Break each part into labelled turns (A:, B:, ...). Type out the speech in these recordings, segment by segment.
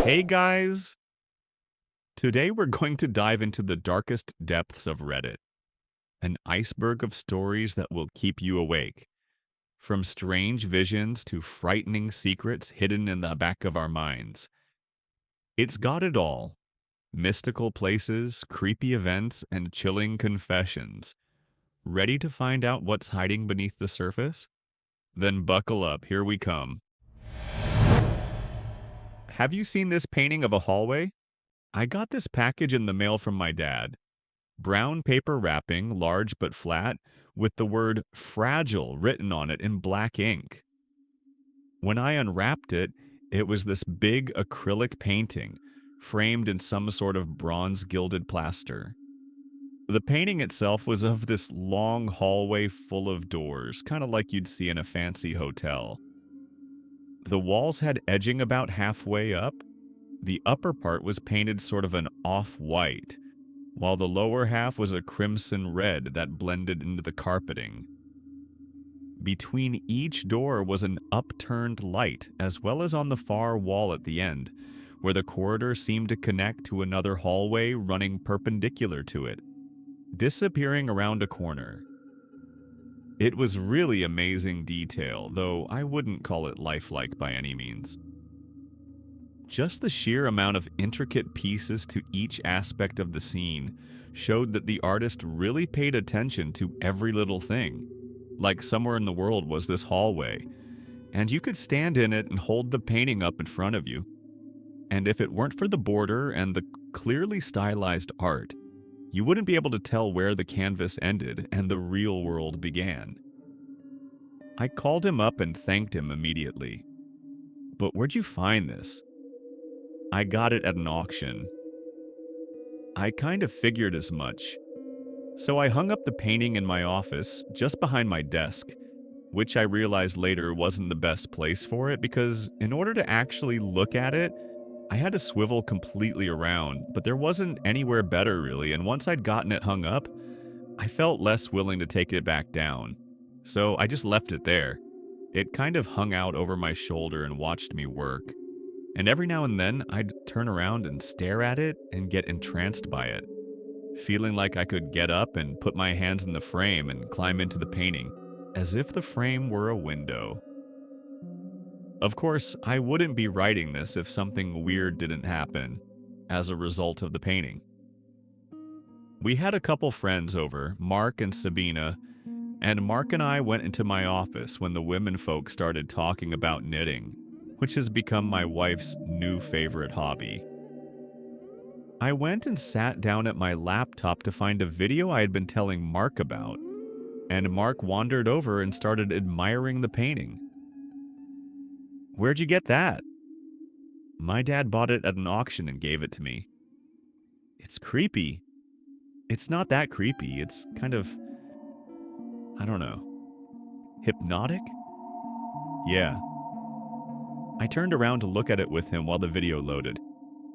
A: Hey guys! Today we're going to dive into the darkest depths of Reddit, an iceberg of stories that will keep you awake. From strange visions to frightening secrets hidden in the back of our minds. It's got it all: mystical places, creepy events, and chilling confessions. Ready to find out what's hiding beneath the surface? Then buckle up, here we come. Have you seen this painting of a hallway? I got this package in the mail from my dad. Brown paper wrapping, large but flat, with the word fragile written on it in black ink. When I unwrapped it, it was this big acrylic painting, framed in some sort of bronze gilded plaster. The painting itself was of this long hallway full of doors, kind of like you'd see in a fancy hotel. The walls had edging about halfway up. The upper part was painted sort of an off-white, while the lower half was a crimson red that blended into the carpeting. Between each door was an upturned light, as well as on the far wall at the end, where the corridor seemed to connect to another hallway running perpendicular to it, disappearing around a corner. It was really amazing detail, though I wouldn't call it lifelike by any means. Just the sheer amount of intricate pieces to each aspect of the scene showed that the artist really paid attention to every little thing. Like somewhere in the world was this hallway, and you could stand in it and hold the painting up in front of you. And if it weren't for the border and the clearly stylized art, you wouldn't be able to tell where the canvas ended and the real world began. I called him up and thanked him immediately. But where'd you find this? I got it at an auction. I kind of figured as much. So I hung up the painting in my office, just behind my desk, which I realized later wasn't the best place for it because in order to actually look at it, I had to swivel completely around, but there wasn't anywhere better really, and once I'd gotten it hung up, I felt less willing to take it back down. So I just left it there. It kind of hung out over my shoulder and watched me work. And every now and then, I'd turn around and stare at it and get entranced by it, feeling like I could get up and put my hands in the frame and climb into the painting, as if the frame were a window. Of course, I wouldn't be writing this if something weird didn't happen as a result of the painting. We had a couple friends over, Mark and Sabina, and Mark and I went into my office when the women folk started talking about knitting, which has become my wife's new favorite hobby. I went and sat down at my laptop to find a video I had been telling Mark about, and Mark wandered over and started admiring the painting. "Where'd you get that?" "My dad bought it at an auction and gave it to me." "It's creepy." "It's not that creepy, it's kind of, I don't know, hypnotic?" "Yeah." I turned around to look at it with him while the video loaded.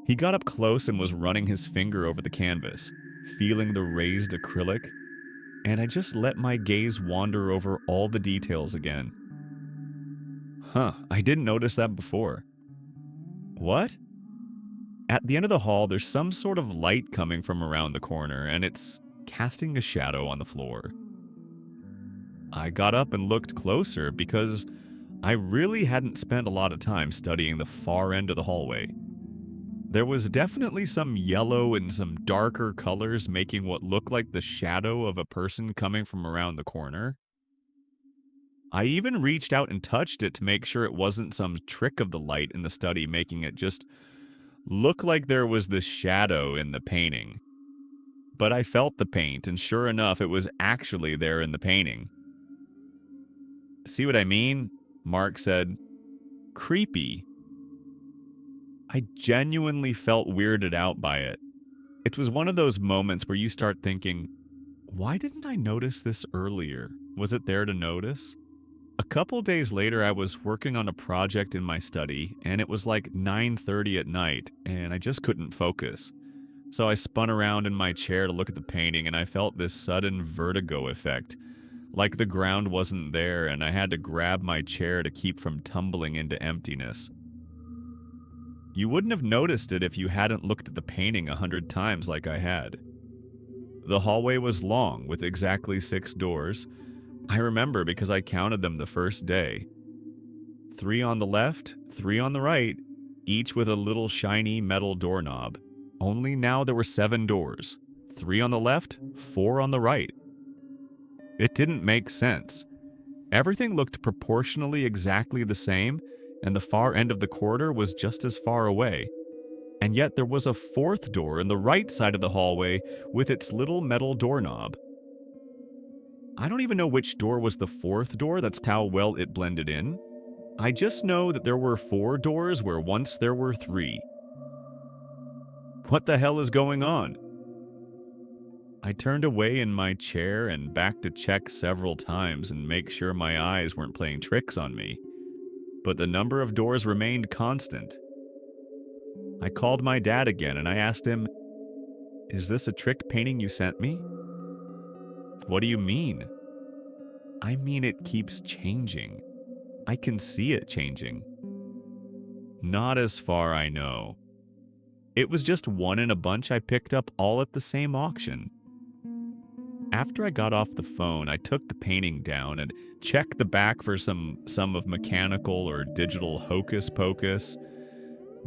A: He got up close and was running his finger over the canvas, feeling the raised acrylic, and I just let my gaze wander over all the details again. "Huh, I didn't notice that before." "What?" "At the end of the hall, there's some sort of light coming from around the corner, and it's casting a shadow on the floor." I got up and looked closer because I really hadn't spent a lot of time studying the far end of the hallway. There was definitely some yellow and some darker colors making what looked like the shadow of a person coming from around the corner. I even reached out and touched it to make sure it wasn't some trick of the light in the study making it just look like there was this shadow in the painting. But I felt the paint, and sure enough, it was actually there in the painting. "See what I mean?" Mark said. "Creepy." I genuinely felt weirded out by it. It was one of those moments where you start thinking, why didn't I notice this earlier? Was it there to notice? A couple days later, I was working on a project in my study, and it was like 9:30 at night, and I just couldn't focus. So I spun around in my chair to look at the painting, and I felt this sudden vertigo effect, like the ground wasn't there, and I had to grab my chair to keep from tumbling into emptiness. You wouldn't have noticed it if you hadn't looked at the painting 100 times like I had. The hallway was long, with exactly 6 doors. I remember because I counted them the first day. 3 on the left, 3 on the right, each with a little shiny metal doorknob. Only now there were 7 doors. 3 on the left, 4 on the right. It didn't make sense. Everything looked proportionally exactly the same, and the far end of the corridor was just as far away. And yet there was a fourth door in the right side of the hallway with its little metal doorknob. I don't even know which door was the fourth door, that's how well it blended in. I just know that there were 4 doors where once there were 3. What the hell is going on? I turned away in my chair and back to check several times and make sure my eyes weren't playing tricks on me. But the number of doors remained constant. I called my dad again and I asked him, "Is this a trick painting you sent me?" "What do you mean?" "I mean it keeps changing. I can see it changing." "Not as far I know. It was just one in a bunch I picked up all at the same auction." After I got off the phone, I took the painting down and checked the back for some of mechanical or digital hocus pocus,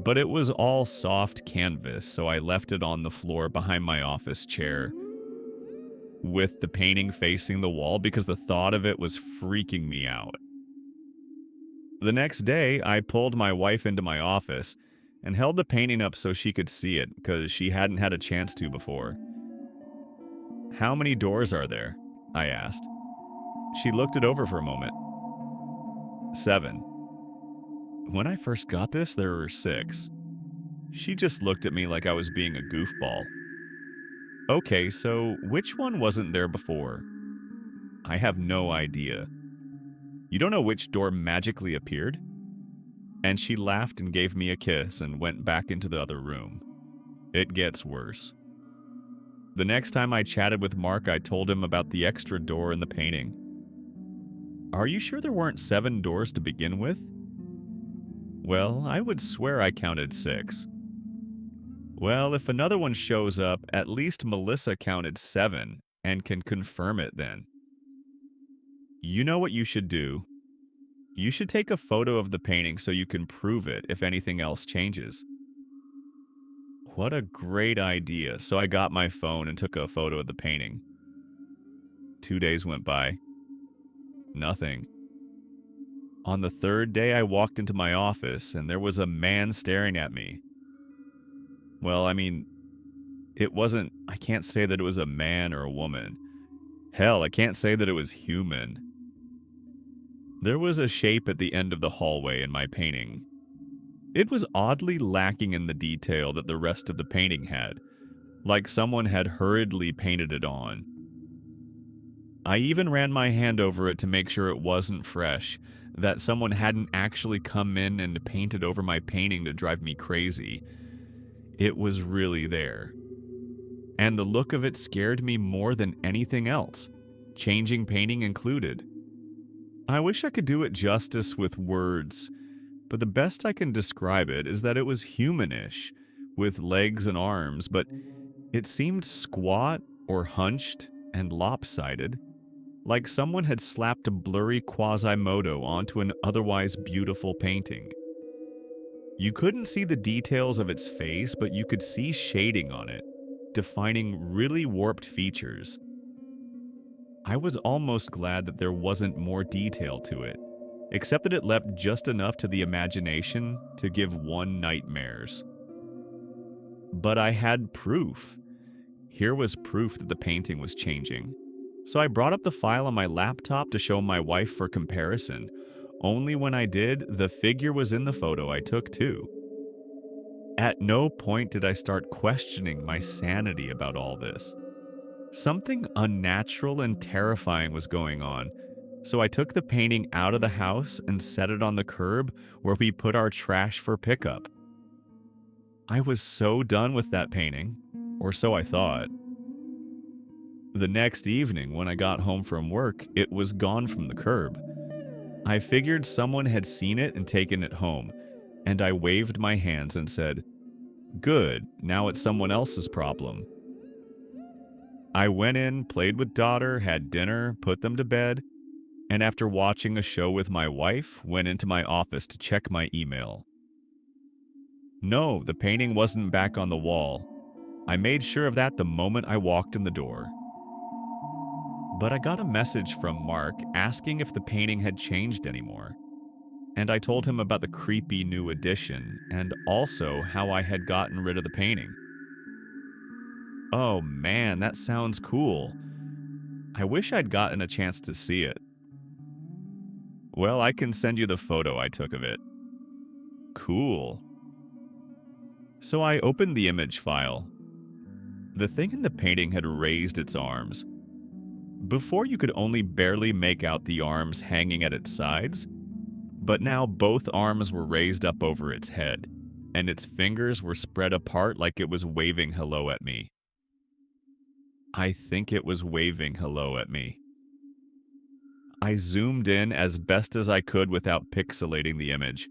A: but it was all soft canvas, so I left it on the floor behind my office chair with the painting facing the wall because the thought of it was freaking me out. The next day, I pulled my wife into my office and held the painting up so she could see it because she hadn't had a chance to before. "How many doors are there?" I asked. She looked it over for a moment. 7. "When I first got this, there were 6. She just looked at me like I was being a goofball. "Okay, so which one wasn't there before?" "I have no idea." "You don't know which door magically appeared?" And she laughed and gave me a kiss and went back into the other room. It gets worse. The next time I chatted with Mark, I told him about the extra door in the painting. "Are you sure there weren't 7 doors to begin with?" "Well, I would swear I counted 6. "Well, if another one shows up, at least Melissa counted 7 and can confirm it then." "You know what you should do? You should take a photo of the painting so you can prove it if anything else changes." What a great idea. So I got my phone and took a photo of the painting. 2 days went by. Nothing. On the third day, I walked into my office and there was a man staring at me. Well, I mean, I can't say that it was a man or a woman. Hell, I can't say that it was human. There was a shape at the end of the hallway in my painting. It was oddly lacking in the detail that the rest of the painting had, like someone had hurriedly painted it on. I even ran my hand over it to make sure it wasn't fresh, that someone hadn't actually come in and painted over my painting to drive me crazy. It was really there. And the look of it scared me more than anything else, changing painting included. I wish I could do it justice with words, but the best I can describe it is that it was humanish, with legs and arms, but it seemed squat or hunched and lopsided, like someone had slapped a blurry Quasimodo onto an otherwise beautiful painting. You couldn't see the details of its face, but you could see shading on it, defining really warped features. I was almost glad that there wasn't more detail to it, except that it left just enough to the imagination to give one nightmares. But I had proof. Here was proof that the painting was changing. So I brought up the file on my laptop to show my wife for comparison. Only when I did, the figure was in the photo I took too. At no point did I start questioning my sanity about all this. Something unnatural and terrifying was going on, so I took the painting out of the house and set it on the curb where we put our trash for pickup. I was so done with that painting, or so I thought. The next evening, when I got home from work, it was gone from the curb. I figured someone had seen it and taken it home, and I waved my hands and said, "Good, now it's someone else's problem." I went in, played with daughter, had dinner, put them to bed, and after watching a show with my wife, went into my office to check my email. No, the painting wasn't back on the wall. I made sure of that the moment I walked in the door. But I got a message from Mark asking if the painting had changed anymore, and I told him about the creepy new addition and also how I had gotten rid of the painting. Oh man, that sounds cool. I wish I'd gotten a chance to see it. Well, I can send you the photo I took of it. Cool. So I opened the image file. The thing in the painting had raised its arms. Before, you could only barely make out the arms hanging at its sides, but now both arms were raised up over its head, and its fingers were spread apart like it was waving hello at me. I think it was waving hello at me. I zoomed in as best as I could without pixelating the image,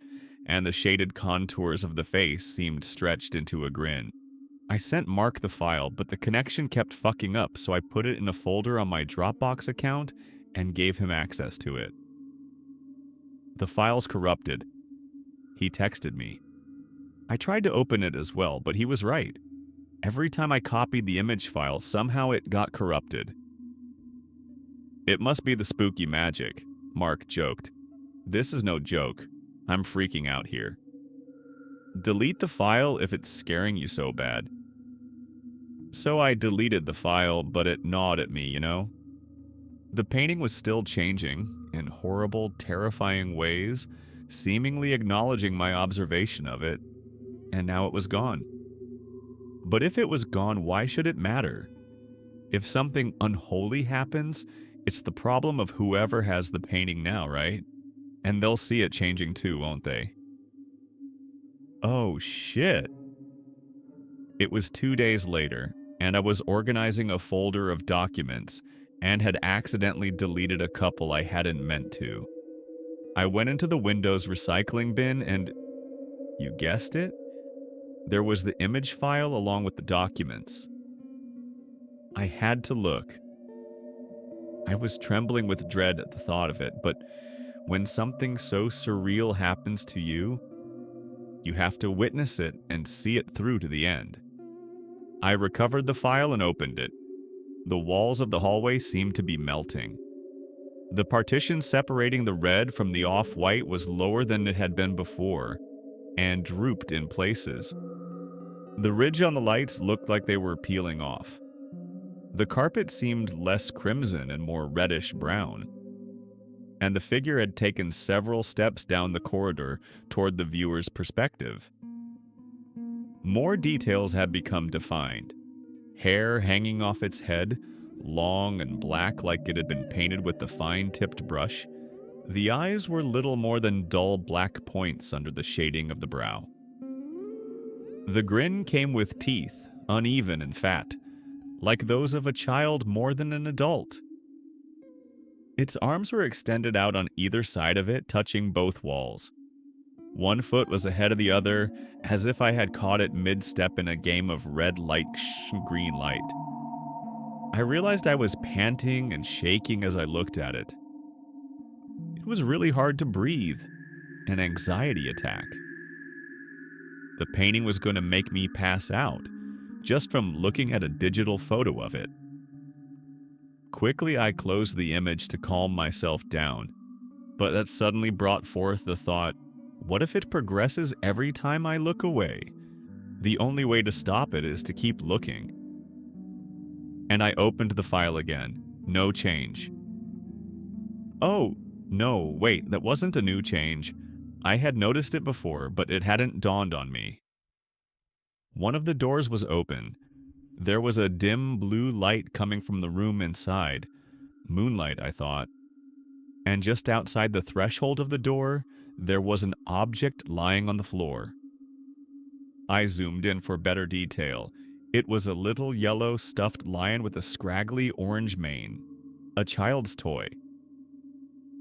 A: and the shaded contours of the face seemed stretched into a grin. I sent Mark the file, but the connection kept fucking up, so I put it in a folder on my Dropbox account and gave him access to it. The file's corrupted. He texted me. I tried to open it as well, but he was right. Every time I copied the image file, somehow it got corrupted. It must be the spooky magic, Mark joked. This is no joke. I'm freaking out here. Delete the file if it's scaring you so bad. So I deleted the file, but it gnawed at me, you know? The painting was still changing, in horrible, terrifying ways, seemingly acknowledging my observation of it, and now it was gone. But if it was gone, why should it matter? If something unholy happens, it's the problem of whoever has the painting now, right? And they'll see it changing too, won't they? Oh shit. It was 2 days later, and I was organizing a folder of documents and had accidentally deleted a couple I hadn't meant to. I went into the Windows recycling bin and, you guessed it, there was the image file along with the documents. I had to look. I was trembling with dread at the thought of it, but when something so surreal happens to you, you have to witness it and see it through to the end. I recovered the file and opened it. The walls of the hallway seemed to be melting. The partition separating the red from the off-white was lower than it had been before, and drooped in places. The ridge on the lights looked like they were peeling off. The carpet seemed less crimson and more reddish-brown, and the figure had taken several steps down the corridor toward the viewer's perspective. More details had become defined. Hair hanging off its head, long and black like it had been painted with the fine-tipped brush. The eyes were little more than dull black points under the shading of the brow. The grin came with teeth, uneven and fat, like those of a child more than an adult. Its arms were extended out on either side of it, touching both walls. One foot was ahead of the other, as if I had caught it mid-step in a game of red light, green light. I realized I was panting and shaking as I looked at it. It was really hard to breathe. An anxiety attack. The painting was going to make me pass out, just from looking at a digital photo of it. Quickly, I closed the image to calm myself down, but that suddenly brought forth the thought, what if it progresses every time I look away? The only way to stop it is to keep looking. And I opened the file again. No change. Oh, no, wait, that wasn't a new change. I had noticed it before, but it hadn't dawned on me. One of the doors was open. There was a dim blue light coming from the room inside. Moonlight, I thought. And just outside the threshold of the door, there was an object lying on the floor. I zoomed in for better detail. It was a little yellow stuffed lion with a scraggly orange mane. A child's toy.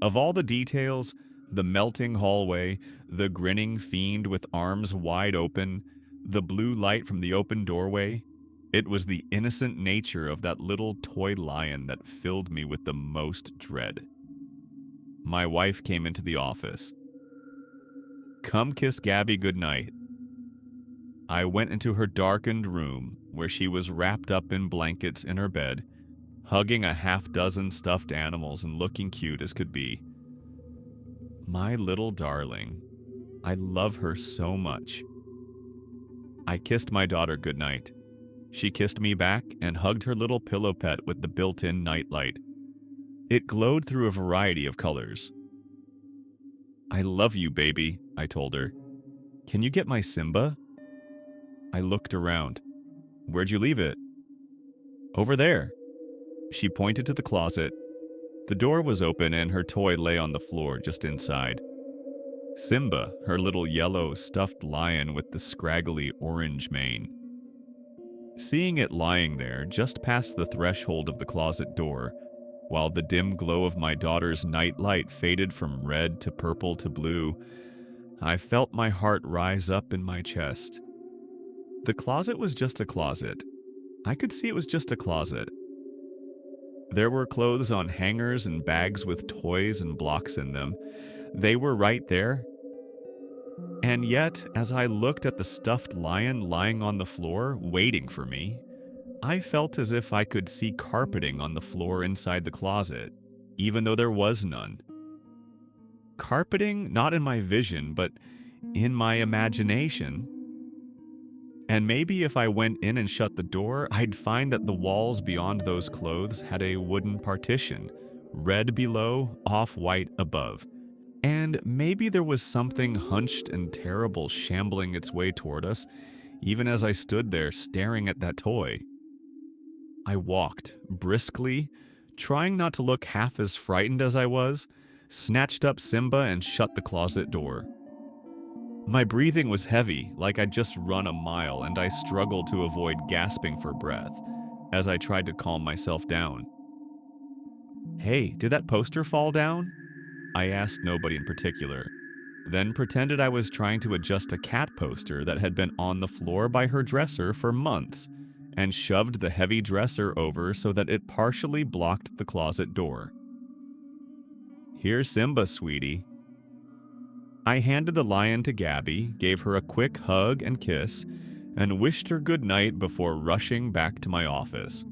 A: Of all the details, The melting hallway, the grinning fiend with arms wide open, the blue light from the open doorway. It was the innocent nature of that little toy lion that filled me with the most dread. My wife came into the office. "Come kiss Gabby goodnight." I went into her darkened room where she was wrapped up in blankets in her bed, hugging a half dozen stuffed animals and looking cute as could be. My little darling. I love her so much. I kissed my daughter goodnight. She kissed me back and hugged her little pillow pet with the built-in nightlight. It glowed through a variety of colors. "I love you, baby," I told her. "Can you get my Simba?" I looked around. "Where'd you leave it?" "Over there." She pointed to the closet. The door was open and her toy lay on the floor just inside. Simba, her little yellow stuffed lion with the scraggly orange mane. Seeing it lying there just past the threshold of the closet door, while the dim glow of my daughter's night light faded from red to purple to blue, I felt my heart rise up in my chest. The closet was just a closet. I could see it was just a closet. There were clothes on hangers and bags with toys and blocks in them. They were right there. And yet, as I looked at the stuffed lion lying on the floor, waiting for me, I felt as if I could see carpeting on the floor inside the closet, even though there was none. Carpeting not in my vision, but in my imagination. And maybe if I went in and shut the door, I'd find that the walls beyond those clothes had a wooden partition, red below, off-white above. And maybe there was something hunched and terrible shambling its way toward us, even as I stood there staring at that toy. I walked, briskly, trying not to look half as frightened as I was, snatched up Simba and shut the closet door. My breathing was heavy, like I'd just run a mile, and I struggled to avoid gasping for breath as I tried to calm myself down. "Hey, did that poster fall down?" I asked nobody in particular, then pretended I was trying to adjust a cat poster that had been on the floor by her dresser for months, and shoved the heavy dresser over so that it partially blocked the closet door. "Here's Simba, sweetie." I handed the lion to Gabby, gave her a quick hug and kiss, and wished her good night before rushing back to my office.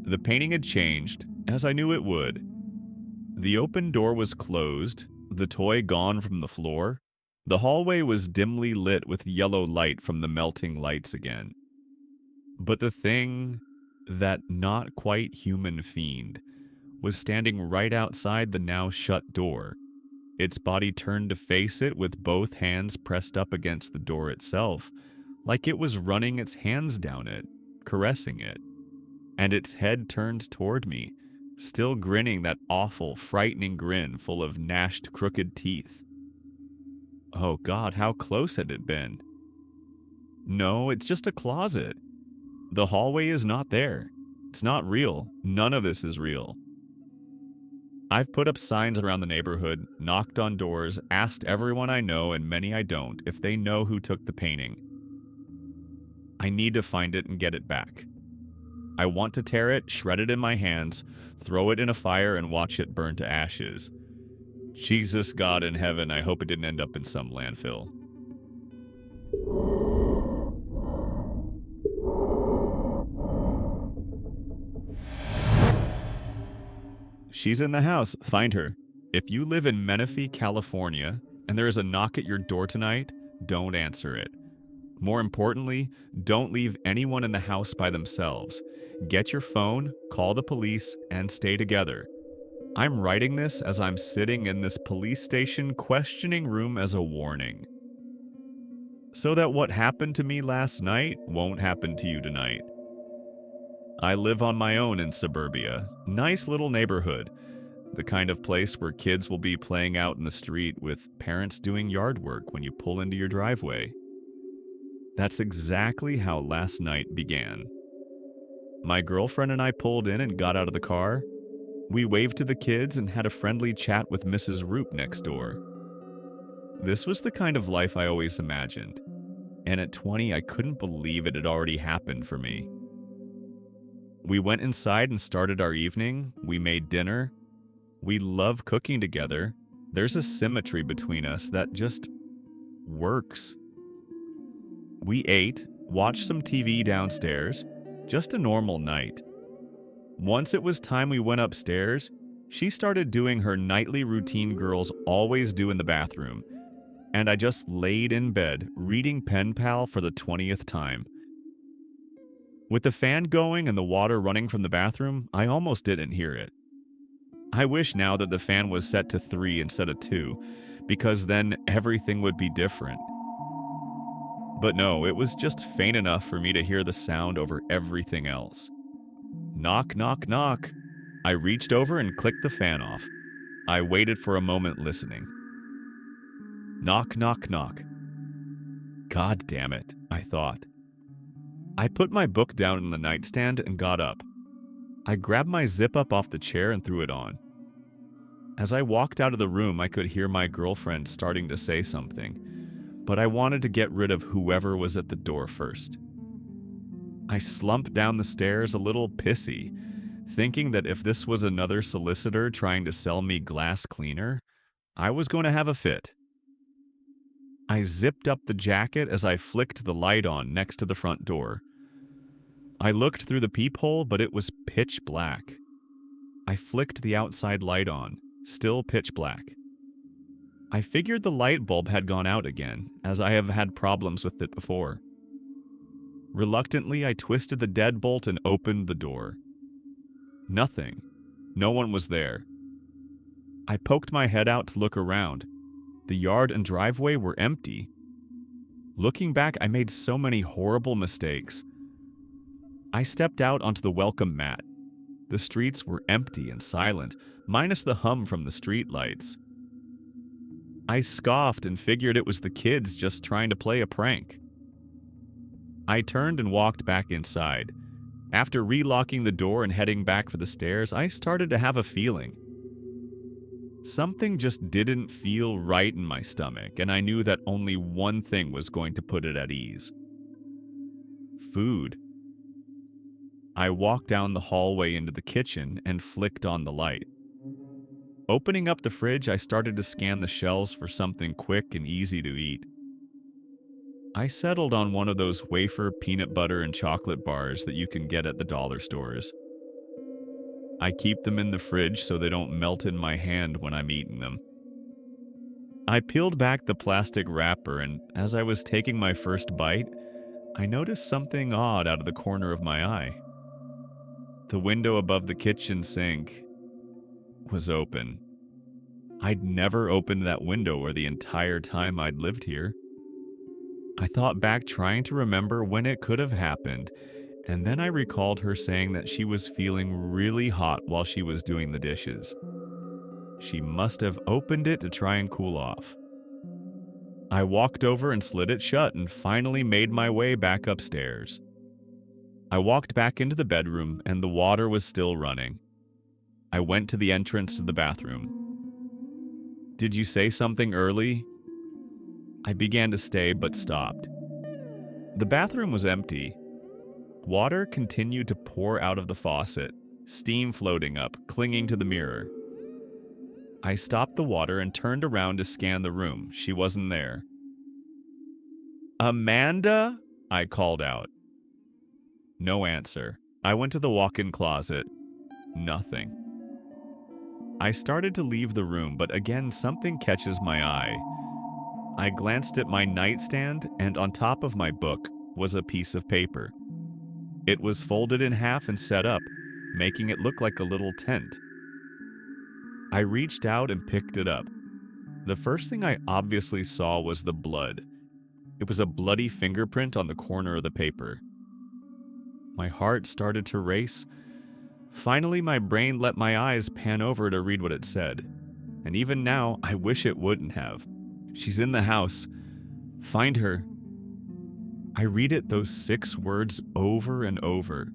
A: The painting had changed, as I knew it would. The open door was closed, the toy gone from the floor. The hallway was dimly lit with yellow light from the melting lights again. But the thing, that not quite human fiend, was standing right outside the now shut door, its body turned to face it with both hands pressed up against the door itself, like it was running its hands down it, caressing it. And its head turned toward me, still grinning that awful, frightening grin full of gnashed, crooked teeth. Oh God, how close had it been? No, it's just a closet. The hallway is not there. It's not real. None of this is real. I've put up signs around the neighborhood, knocked on doors, asked everyone I know and many I don't if they know who took the painting. I need to find it and get it back. I want to tear it, shred it in my hands, throw it in a fire and watch it burn to ashes. Jesus, God in heaven, I hope it didn't end up in some landfill. She's in the house. Find her. If you live in Menifee, California, and there is a knock at your door tonight, don't answer it. More importantly, don't leave anyone in the house by themselves. Get your phone, call the police, and stay together. I'm writing this as I'm sitting in this police station questioning room as a warning. So that what happened to me last night won't happen to you tonight. I live on my own in suburbia. Nice little neighborhood. The kind of place where kids will be playing out in the street with parents doing yard work when you pull into your driveway. That's exactly how last night began. My girlfriend and I pulled in and got out of the car. We waved to the kids and had a friendly chat with Mrs. Roop next door. This was the kind of life I always imagined, and at 20, I couldn't believe it had already happened for me. We went inside and started our evening. We made dinner. We love cooking together. There's a symmetry between us that just works. We ate, watched some TV downstairs, just a normal night. Once it was time we went upstairs, she started doing her nightly routine girls always do in the bathroom, and I just laid in bed reading Pen Pal for the 20th time. With the fan going and the water running from the bathroom, I almost didn't hear it. I wish now that the fan was set to 3 instead of 2, because then everything would be different. But no, it was just faint enough for me to hear the sound over everything else. Knock, knock, knock. I reached over and clicked the fan off. I waited for a moment listening. Knock, knock, knock. God damn it, I thought. I put my book down in the nightstand and got up. I grabbed my zip-up off the chair and threw it on. As I walked out of the room, I could hear my girlfriend starting to say something, but I wanted to get rid of whoever was at the door first. I slumped down the stairs a little pissy, thinking that if this was another solicitor trying to sell me glass cleaner, I was going to have a fit. I zipped up the jacket as I flicked the light on next to the front door. I looked through the peephole, but it was pitch black. I flicked the outside light on, still pitch black. I figured the light bulb had gone out again, as I have had problems with it before. Reluctantly, I twisted the deadbolt and opened the door. Nothing. No one was there. I poked my head out to look around. The yard and driveway were empty. Looking back, I made so many horrible mistakes. I stepped out onto the welcome mat. The streets were empty and silent, minus the hum from the streetlights. I scoffed and figured it was the kids just trying to play a prank. I turned and walked back inside. After relocking the door and heading back for the stairs, I started to have a feeling. Something just didn't feel right in my stomach, and I knew that only one thing was going to put it at ease. Food. I walked down the hallway into the kitchen and flicked on the light. Opening up the fridge, I started to scan the shelves for something quick and easy to eat. I settled on one of those wafer peanut butter and chocolate bars that you can get at the dollar stores. I keep them in the fridge so they don't melt in my hand when I'm eating them. I peeled back the plastic wrapper, and as I was taking my first bite, I noticed something odd out of the corner of my eye. The window above the kitchen sink was open. I'd never opened that window or the entire time I'd lived here. I thought back trying to remember when it could have happened, and then I recalled her saying that she was feeling really hot while she was doing the dishes. She must have opened it to try and cool off. I walked over and slid it shut and finally made my way back upstairs. I walked back into the bedroom and the water was still running. I went to the entrance to the bathroom. "Did you say something early?" I began to stay but stopped. The bathroom was empty. Water continued to pour out of the faucet, steam floating up, clinging to the mirror. I stopped the water and turned around to scan the room. She wasn't there. "Amanda?" I called out. No answer. I went to the walk-in closet. Nothing. I started to leave the room, but again something catches my eye. I glanced at my nightstand, and on top of my book was a piece of paper. It was folded in half and set up, making it look like a little tent. I reached out and picked it up. The first thing I obviously saw was the blood. It was a bloody fingerprint on the corner of the paper. My heart started to race. Finally, my brain let my eyes pan over to read what it said. And even now, I wish it wouldn't have. "She's in the house. Find her." I read those 6 words over and over.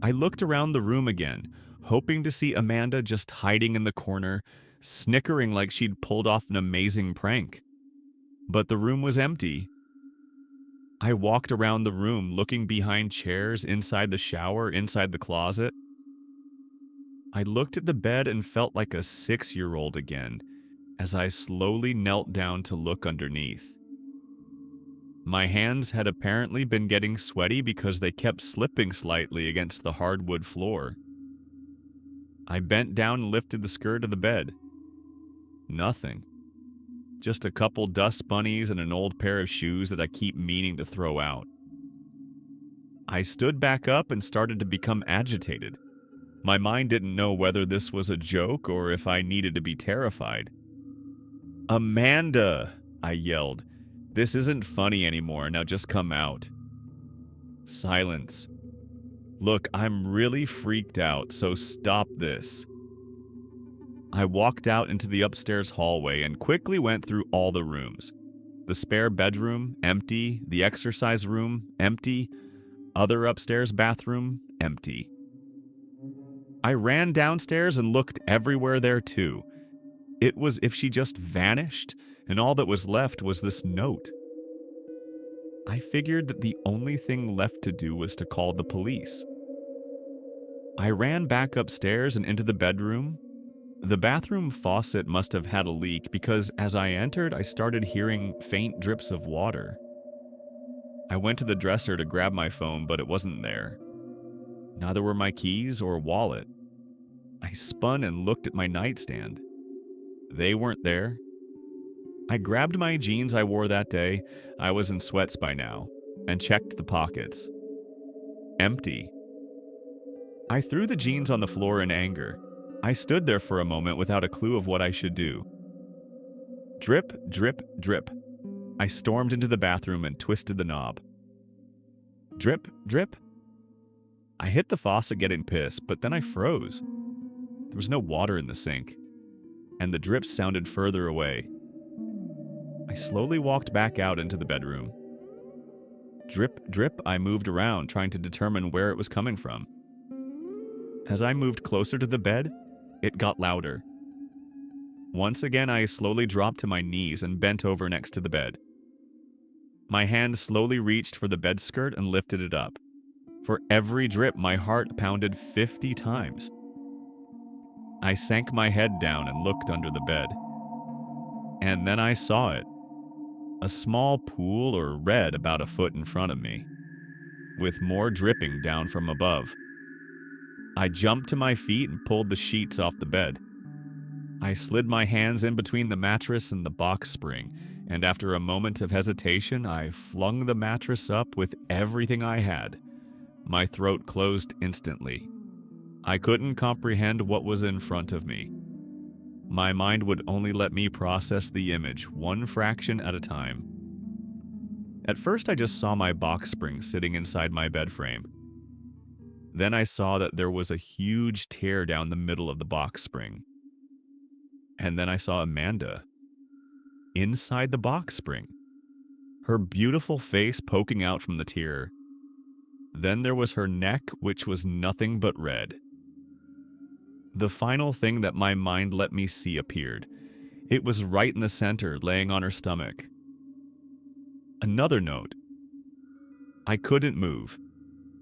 A: I looked around the room again, hoping to see Amanda just hiding in the corner, snickering like she'd pulled off an amazing prank. But the room was empty. I walked around the room looking behind chairs, inside the shower, inside the closet. I looked at the bed and felt like a 6-year-old again as I slowly knelt down to look underneath. My hands had apparently been getting sweaty because they kept slipping slightly against the hardwood floor. I bent down and lifted the skirt of the bed. Nothing. Just a couple dust bunnies and an old pair of shoes that I keep meaning to throw out. I stood back up and started to become agitated. My mind didn't know whether this was a joke or if I needed to be terrified. "Amanda!" I yelled. "This isn't funny anymore, now just come out." Silence. "Look, I'm really freaked out, so stop this." I walked out into the upstairs hallway and quickly went through all the rooms. The spare bedroom, empty. The exercise room, empty. Other upstairs bathroom, empty. I ran downstairs and looked everywhere there too. It was as if she just vanished, and all that was left was this note. I figured that the only thing left to do was to call the police. I ran back upstairs and into the bedroom. The bathroom faucet must have had a leak because as I entered, I started hearing faint drips of water. I went to the dresser to grab my phone, but it wasn't there. Neither were my keys or wallet. I spun and looked at my nightstand. They weren't there. I grabbed my jeans I wore that day, I was in sweats by now, and checked the pockets. Empty. I threw the jeans on the floor in anger. I stood there for a moment without a clue of what I should do. Drip, drip, drip. I stormed into the bathroom and twisted the knob. Drip, drip. I hit the faucet getting pissed, but then I froze. There was no water in the sink, and the drips sounded further away. I slowly walked back out into the bedroom. Drip, drip, I moved around, trying to determine where it was coming from. As I moved closer to the bed, it got louder. Once again, I slowly dropped to my knees and bent over next to the bed. My hand slowly reached for the bed skirt and lifted it up. For every drip, my heart pounded 50 times. I sank my head down and looked under the bed. And then I saw it. A small pool or red about a foot in front of me, with more dripping down from above. I jumped to my feet and pulled the sheets off the bed. I slid my hands in between the mattress and the box spring, and after a moment of hesitation, I flung the mattress up with everything I had. My throat closed instantly. I couldn't comprehend what was in front of me. My mind would only let me process the image, one fraction at a time. At first, I just saw my box spring sitting inside my bed frame. Then I saw that there was a huge tear down the middle of the box spring. And then I saw Amanda inside the box spring, her beautiful face poking out from the tear. Then there was her neck, which was nothing but red. The final thing that my mind let me see appeared. It was right in the center, laying on her stomach. Another note. I couldn't move.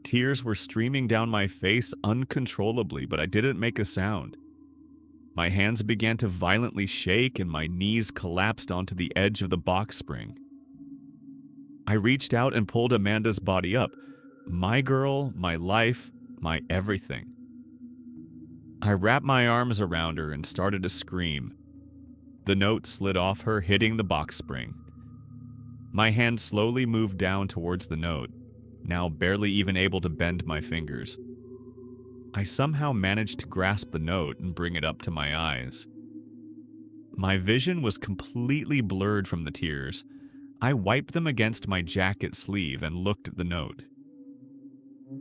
A: Tears were streaming down my face uncontrollably, but I didn't make a sound. My hands began to violently shake and my knees collapsed onto the edge of the box spring. I reached out and pulled Amanda's body up. My girl, my life, my everything. I wrapped my arms around her and started to scream. The note slid off her, hitting the box spring. My hand slowly moved down towards the note, now barely even able to bend my fingers. I somehow managed to grasp the note and bring it up to my eyes. My vision was completely blurred from the tears. I wiped them against my jacket sleeve and looked at the note.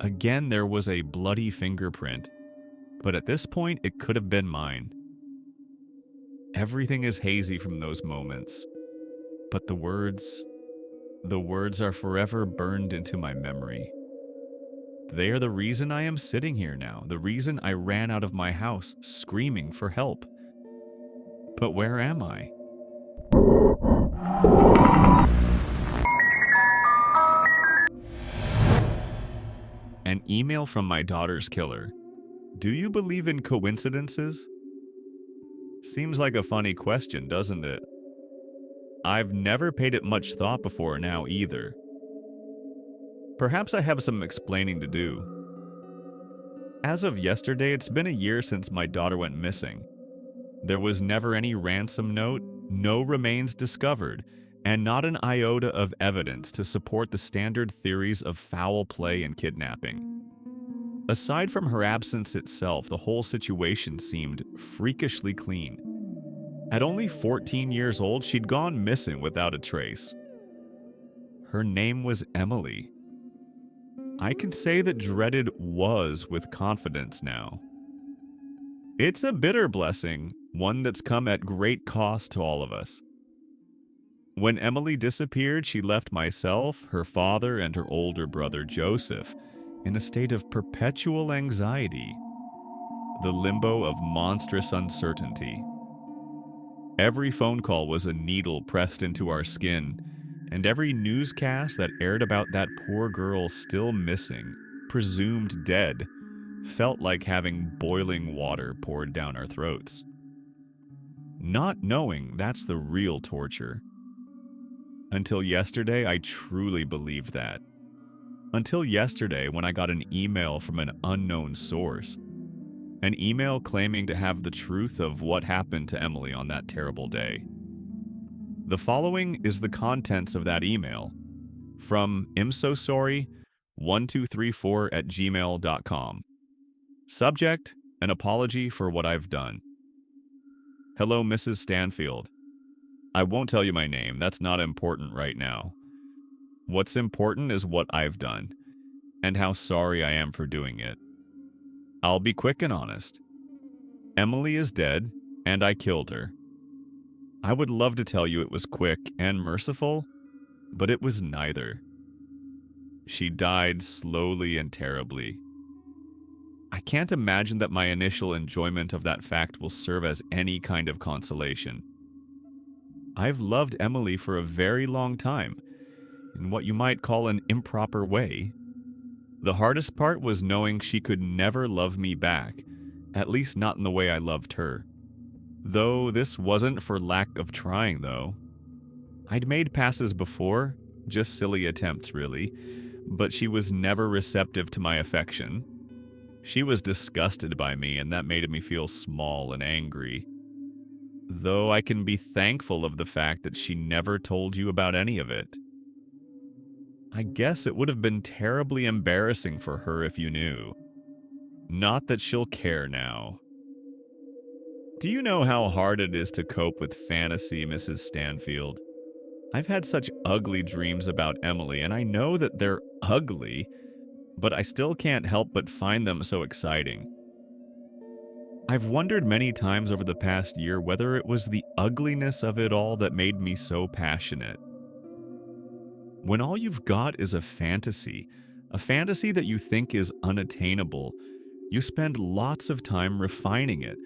A: Again, there was a bloody fingerprint, but at this point, it could have been mine. Everything is hazy from those moments, but the words are forever burned into my memory. They are the reason I am sitting here now, the reason I ran out of my house screaming for help. But where am I? An email from my daughter's killer. Do you believe in coincidences? Seems like a funny question, doesn't it? I've never paid it much thought before now either. Perhaps I have some explaining to do. As of yesterday, it's been a year since my daughter went missing. There was never any ransom note, no remains discovered, and not an iota of evidence to support the standard theories of foul play and kidnapping. Aside from her absence itself, the whole situation seemed freakishly clean. At only 14 years old, she'd gone missing without a trace. Her name was Emily. I can say that dreaded was with confidence now. It's a bitter blessing, one that's come at great cost to all of us. When Emily disappeared, she left myself, her father, and her older brother Joseph in a state of perpetual anxiety, the limbo of monstrous uncertainty. Every phone call was a needle pressed into our skin, and every newscast that aired about that poor girl still missing, presumed dead, felt like having boiling water poured down our throats. Not knowing, that's the real torture. Until yesterday, I truly believed that. Until yesterday, when I got an email from an unknown source. An email claiming to have the truth of what happened to Emily on that terrible day. The following is the contents of that email from imsosorry1234@gmail.com. Subject, an apology for what I've done. Hello, Mrs. Stanfield. I won't tell you my name, that's not important right now. What's important is what I've done, and how sorry I am for doing it. I'll be quick and honest. Emily is dead, and I killed her. I would love to tell you it was quick and merciful, but it was neither. She died slowly and terribly. I can't imagine that my initial enjoyment of that fact will serve as any kind of consolation. I've loved Emily for a very long time, in what you might call an improper way. The hardest part was knowing she could never love me back, at least not in the way I loved her. Though this wasn't for lack of trying, though. I'd made passes before, just silly attempts really, but she was never receptive to my affection. She was disgusted by me, and that made me feel small and angry. Though I can be thankful of the fact that she never told you about any of it. I guess it would have been terribly embarrassing for her if you knew. Not that she'll care now. Do you know how hard it is to cope with fantasy, Mrs. Stanfield? I've had such ugly dreams about Emily, and I know that they're ugly, but I still can't help but find them so exciting. I've wondered many times over the past year whether it was the ugliness of it all that made me so passionate. When all you've got is a fantasy that you think is unattainable, you spend lots of time refining it,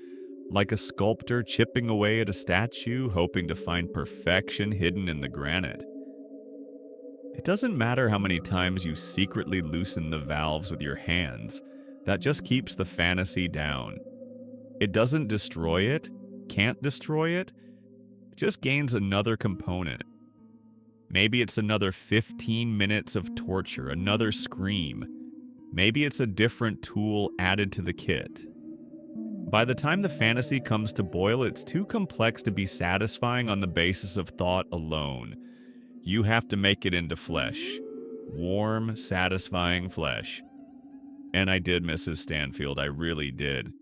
A: like a sculptor chipping away at a statue, hoping to find perfection hidden in the granite. It doesn't matter how many times you secretly loosen the valves with your hands, that just keeps the fantasy down. It doesn't destroy it, can't destroy it, it just gains another component. Maybe it's another 15 minutes of torture, another scream. Maybe it's a different tool added to the kit. By the time the fantasy comes to boil, it's too complex to be satisfying on the basis of thought alone. You have to make it into flesh. Warm, satisfying flesh. And I did, Mrs. Stanfield, I really did.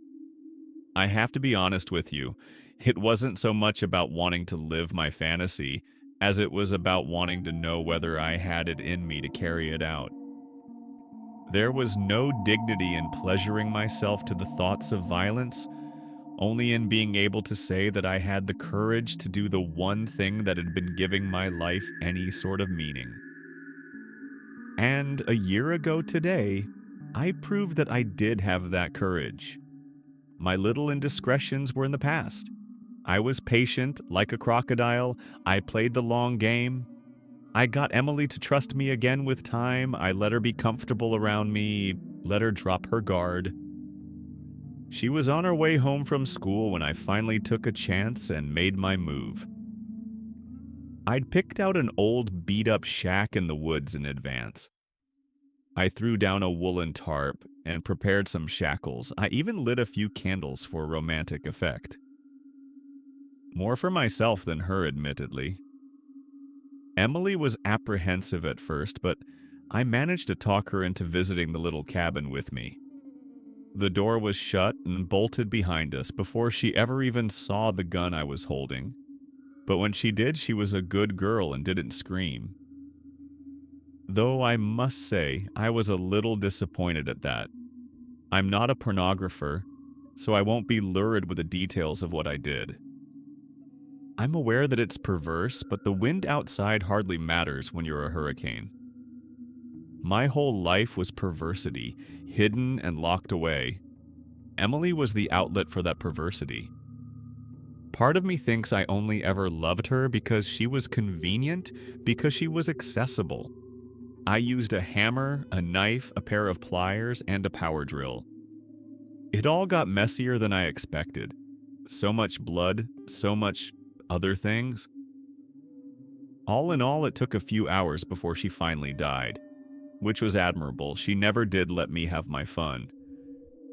A: I have to be honest with you. It wasn't so much about wanting to live my fantasy as it was about wanting to know whether I had it in me to carry it out. There was no dignity in pleasuring myself to the thoughts of violence, only in being able to say that I had the courage to do the one thing that had been giving my life any sort of meaning. And a year ago today, I proved that I did have that courage. My little indiscretions were in the past. I was patient, like a crocodile. I played the long game. I got Emily to trust me again with time. I let her be comfortable around me, let her drop her guard. She was on her way home from school when I finally took a chance and made my move. I'd picked out an old beat up shack in the woods in advance. I threw down a woolen tarp and prepared some shackles. I even lit a few candles for romantic effect. More for myself than her, admittedly. Emily was apprehensive at first, but I managed to talk her into visiting the little cabin with me. The door was shut and bolted behind us before she ever even saw the gun I was holding. But when she did, she was a good girl and didn't scream. Though I must say, I was a little disappointed at that. I'm not a pornographer, so I won't be lured with the details of what I did. I'm aware that it's perverse, but the wind outside hardly matters when you're a hurricane. My whole life was perversity, hidden and locked away. Emily was the outlet for that perversity. Part of me thinks I only ever loved her because she was convenient, because she was accessible. I used a hammer, a knife, a pair of pliers, and a power drill. It all got messier than I expected. So much blood, so much other things. All in all, it took a few hours before she finally died, which was admirable. She never did let me have my fun.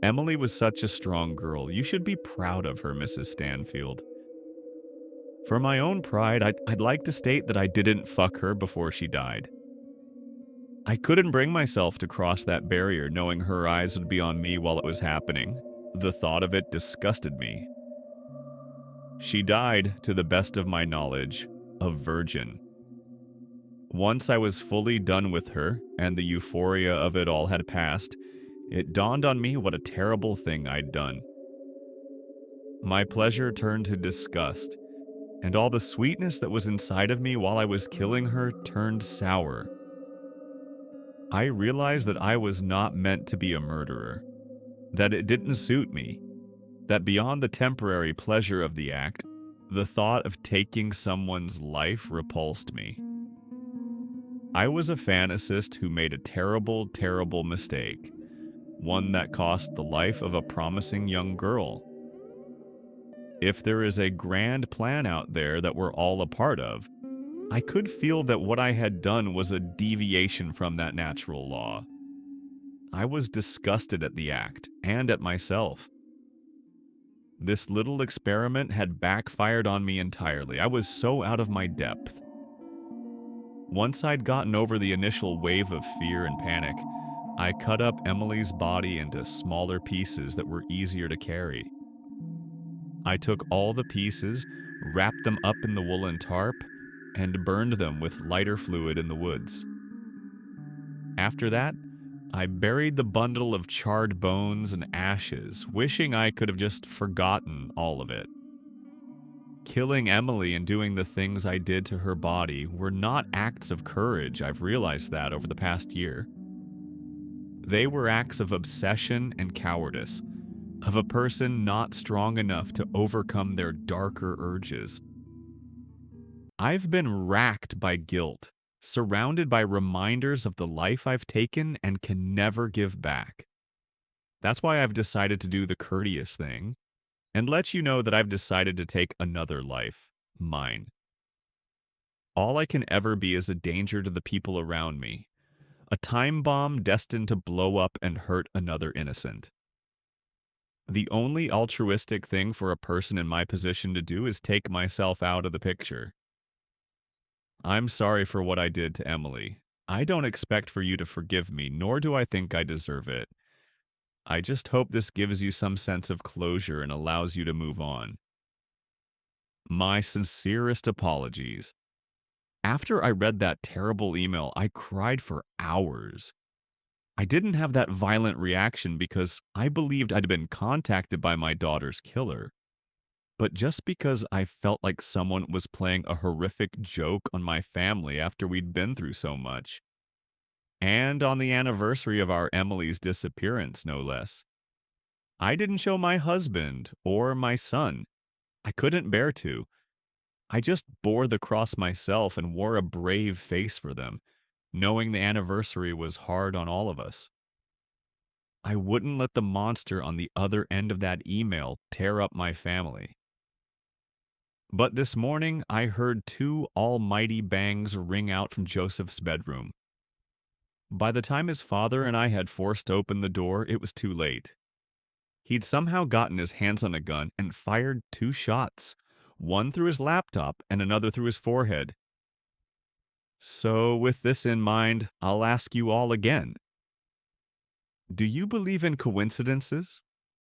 A: Emily was such a strong girl. You should be proud of her, Mrs. Stanfield. For my own pride, I'd like to state that I didn't fuck her before she died. I couldn't bring myself to cross that barrier knowing her eyes would be on me while it was happening. The thought of it disgusted me. She died, to the best of my knowledge, a virgin. Once I was fully done with her, and the euphoria of it all had passed, it dawned on me what a terrible thing I'd done. My pleasure turned to disgust, and all the sweetness that was inside of me while I was killing her turned sour. I realized that I was not meant to be a murderer, that it didn't suit me, that beyond the temporary pleasure of the act, the thought of taking someone's life repulsed me. I was a fantasist who made a terrible, terrible mistake, one that cost the life of a promising young girl. If there is a grand plan out there that we're all a part of, I could feel that what I had done was a deviation from that natural law. I was disgusted at the act and at myself. This little experiment had backfired on me entirely. I was so out of my depth. Once I'd gotten over the initial wave of fear and panic, I cut up Emily's body into smaller pieces that were easier to carry. I took all the pieces, wrapped them up in the woolen tarp, and burned them with lighter fluid in the woods. After that, I buried the bundle of charred bones and ashes, wishing I could have just forgotten all of it. Killing Emily and doing the things I did to her body were not acts of courage. I've realized that over the past year. They were acts of obsession and cowardice, of a person not strong enough to overcome their darker urges. I've been racked by guilt, surrounded by reminders of the life I've taken and can never give back. That's why I've decided to do the courteous thing and let you know that I've decided to take another life, mine. All I can ever be is a danger to the people around me, a time bomb destined to blow up and hurt another innocent. The only altruistic thing for a person in my position to do is take myself out of the picture. I'm sorry for what I did to Emily. I don't expect for you to forgive me, nor do I think I deserve it. I just hope this gives you some sense of closure and allows you to move on. My sincerest apologies. After I read that terrible email, I cried for hours. I didn't have that violent reaction because I believed I'd been contacted by my daughter's killer, but just because I felt like someone was playing a horrific joke on my family after we'd been through so much. And on the anniversary of our Emily's disappearance, no less. I didn't show my husband or my son. I couldn't bear to. I just bore the cross myself and wore a brave face for them, knowing the anniversary was hard on all of us. I wouldn't let the monster on the other end of that email tear up my family. But this morning, I heard two almighty bangs ring out from Joseph's bedroom. By the time his father and I had forced open the door, it was too late. He'd somehow gotten his hands on a gun and fired two shots, one through his laptop and another through his forehead. So, with this in mind, I'll ask you all again. Do you believe in coincidences?